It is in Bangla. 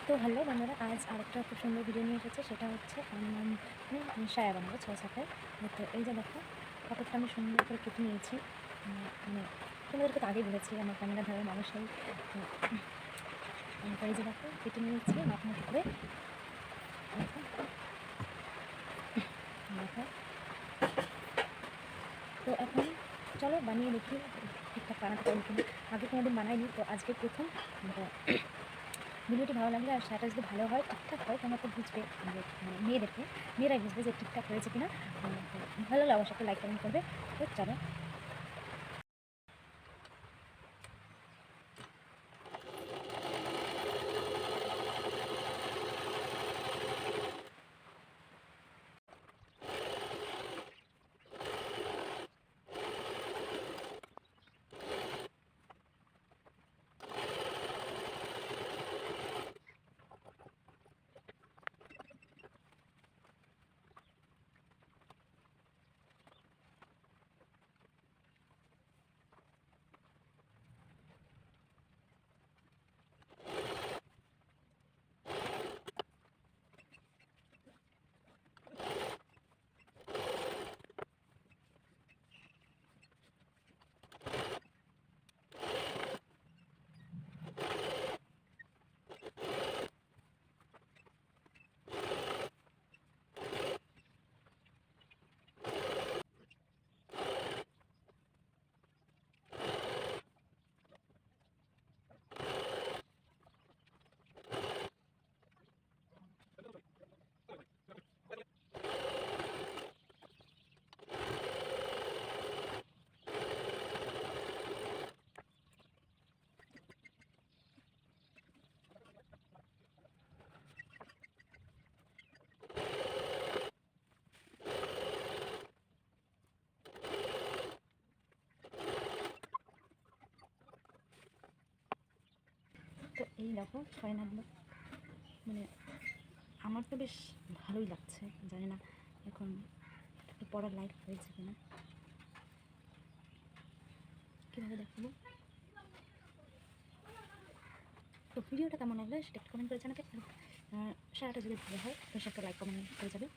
তো হ্যালো বন্ধুরা, আজ আরেকটা খুব সুন্দর ভিডিও নিয়ে এসেছে। সেটা হচ্ছে সায়া বানাবো 6 7। তো এই যে দেখো, কাপড়টা আমি সুন্দর করে কেটে নিয়েছি। মানে তোমাদেরকে তো আগেই বলেছি আমার ক্যামেরা ধরার মানুষ নেই। তো এই যে দেখো, কেটে নিয়েছি মাপ মতো করে। দেখো দেখো, তো এখন চলো বানিয়ে দেখি ঠিকঠাক বানাতে পারি কিনা। আগে কোনোদিন বানাইনি, তো আজকে প্রথম। ভিডিওটি ভালো লাগলে আর সেটা যদি ভালো হয়, ঠিকঠাক হয়, তোমরা তো বুঝবে যে মেয়েরাই বুঝবে যে ঠিকঠাক হয়েছে কিনা। তো ভালো লাগলে অবশ্যই একটা লাইক কমেন্ট করবে। তো চলো। তো এই দেখো ফাইনাল, মানে আমার তো বেশ ভালোই লাগছে। জানি না এখন পড়ার লাইক হয়েছে কিনা, কীভাবে দেখাবো। তো ভিডিওটা কেমন লাগলো সেটা একটু কমেন্ট করে জানাবে। আর সারাটা যদি ভালো হয় তো সেটা লাইক কমেন্ট করে যাবে।